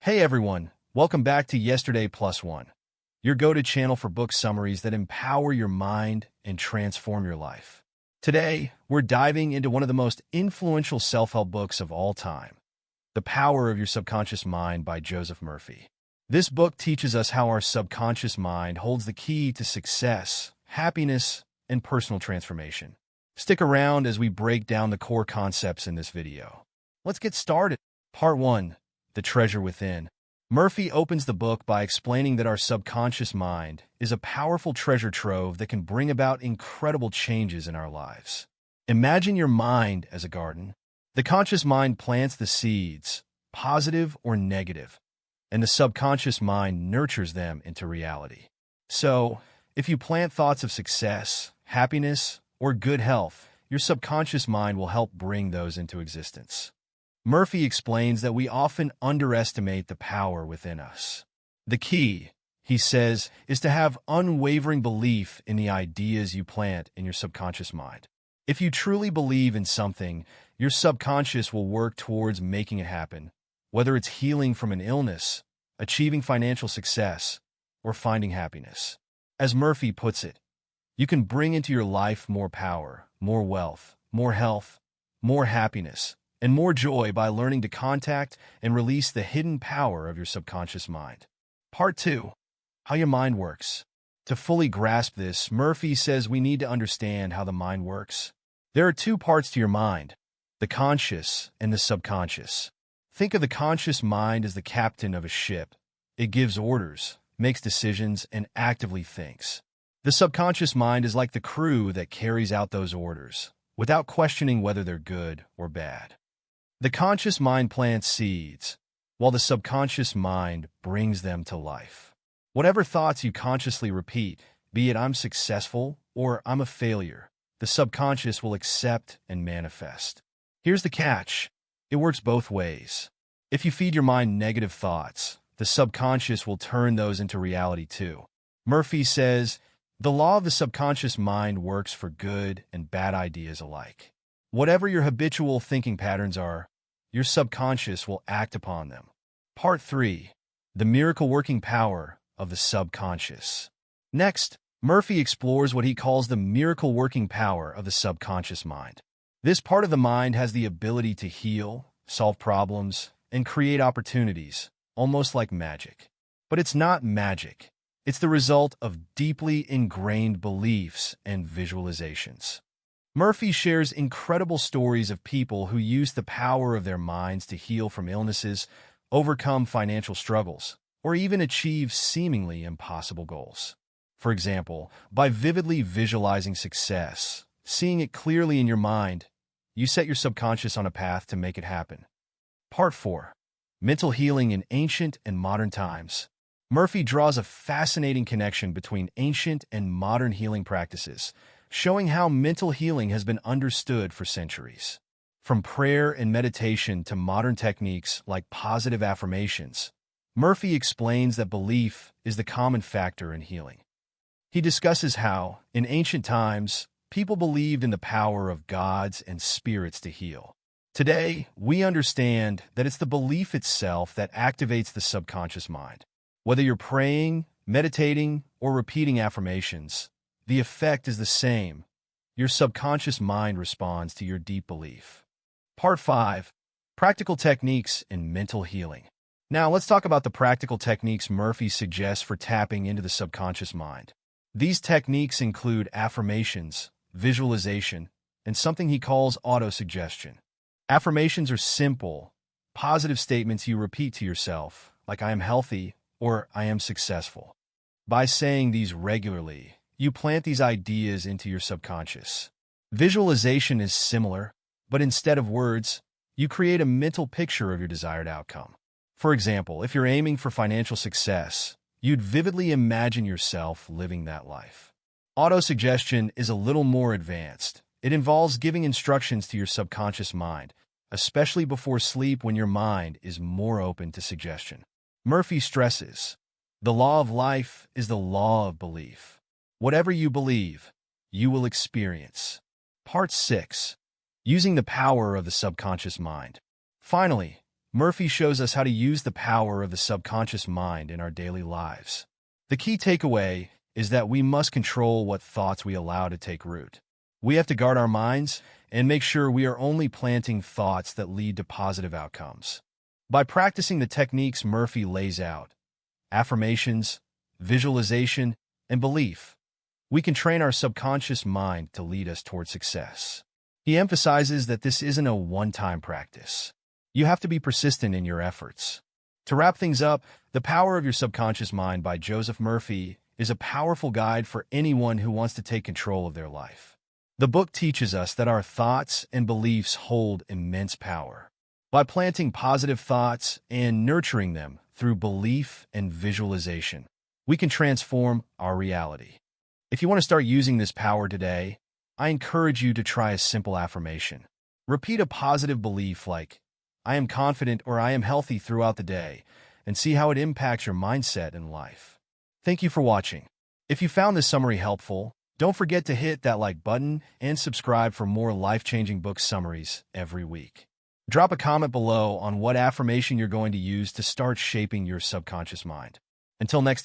Hey everyone, welcome back to Yesterday Plus One, your go-to channel for book summaries that empower your mind and transform your life. Today, we're diving into one of the most influential self-help books of all time, The Power of Your Subconscious Mind by Joseph Murphy. This book teaches us how our subconscious mind holds the key to success, happiness, and personal transformation. Stick around as we break down the core concepts in this video. Let's get started. Part 1. The Treasure Within. Murphy opens the book by explaining that our subconscious mind is a powerful treasure trove that can bring about incredible changes in our lives. Imagine your mind as a garden. The conscious mind plants the seeds, positive or negative, and the subconscious mind nurtures them into reality. So, if you plant thoughts of success, happiness, or good health, your subconscious mind will help bring those into existence. Murphy explains that we often underestimate the power within us. The key, he says, is to have unwavering belief in the ideas you plant in your subconscious mind. If you truly believe in something, your subconscious will work towards making it happen, whether it's healing from an illness, achieving financial success, or finding happiness. As Murphy puts it, you can bring into your life more power, more wealth, more health, more happiness, and more joy by learning to contact and release the hidden power of your subconscious mind. Part 2. How your mind works. To fully grasp this, Murphy says we need to understand how the mind works. There are two parts to your mind, the conscious and the subconscious. Think of the conscious mind as the captain of a ship. It gives orders, makes decisions, and actively thinks. The subconscious mind is like the crew that carries out those orders, without questioning whether they're good or bad. The conscious mind plants seeds, while the subconscious mind brings them to life. Whatever thoughts you consciously repeat, be it I'm successful or I'm a failure, the subconscious will accept and manifest. Here's the catch. It works both ways. If you feed your mind negative thoughts, the subconscious will turn those into reality too. Murphy says, the law of the subconscious mind works for good and bad ideas alike. Whatever your habitual thinking patterns are, your subconscious will act upon them. Part 3. The miracle-working power of the subconscious. Next, Murphy explores what he calls the miracle-working power of the subconscious mind. This part of the mind has the ability to heal, solve problems, and create opportunities, almost like magic. But it's not magic. It's the result of deeply ingrained beliefs and visualizations. Murphy shares incredible stories of people who use the power of their minds to heal from illnesses, overcome financial struggles, or even achieve seemingly impossible goals. For example, by vividly visualizing success, seeing it clearly in your mind, you set your subconscious on a path to make it happen. Part 4. Mental healing in ancient and modern times. Murphy draws a fascinating connection between ancient and modern healing practices, showing how mental healing has been understood for centuries. From prayer and meditation to modern techniques like positive affirmations, Murphy explains that belief is the common factor in healing. He discusses how, in ancient times, people believed in the power of gods and spirits to heal. Today, we understand that it's the belief itself that activates the subconscious mind. Whether you're praying, meditating, or repeating affirmations, the effect is the same. Your subconscious mind responds to your deep belief. Part 5. Practical techniques in mental healing. Now, let's talk about the practical techniques Murphy suggests for tapping into the subconscious mind. These techniques include affirmations, visualization, and something he calls autosuggestion. Affirmations are simple, positive statements you repeat to yourself, like I am healthy or I am successful. By saying these regularly, you plant these ideas into your subconscious. Visualization is similar, but instead of words, you create a mental picture of your desired outcome. For example, if you're aiming for financial success, you'd vividly imagine yourself living that life. Autosuggestion is a little more advanced. It involves giving instructions to your subconscious mind, especially before sleep when your mind is more open to suggestion. Murphy stresses, the law of life is the law of belief. Whatever you believe, you will experience. Part 6. Using the power of the subconscious mind. Finally, Murphy shows us how to use the power of the subconscious mind in our daily lives. The key takeaway is that we must control what thoughts we allow to take root. We have to guard our minds and make sure we are only planting thoughts that lead to positive outcomes. By practicing the techniques Murphy lays out, affirmations, visualization, and belief, we can train our subconscious mind to lead us toward success. He emphasizes that this isn't a one-time practice. You have to be persistent in your efforts. To wrap things up, The Power of Your Subconscious Mind by Joseph Murphy is a powerful guide for anyone who wants to take control of their life. The book teaches us that our thoughts and beliefs hold immense power. By planting positive thoughts and nurturing them through belief and visualization, we can transform our reality. If you want to start using this power today, I encourage you to try a simple affirmation. Repeat a positive belief like, "I am confident" or "I am healthy" throughout the day, and see how it impacts your mindset and life. Thank you for watching. If you found this summary helpful, don't forget to hit that like button and subscribe for more life-changing book summaries every week. Drop a comment below on what affirmation you're going to use to start shaping your subconscious mind. Until next time.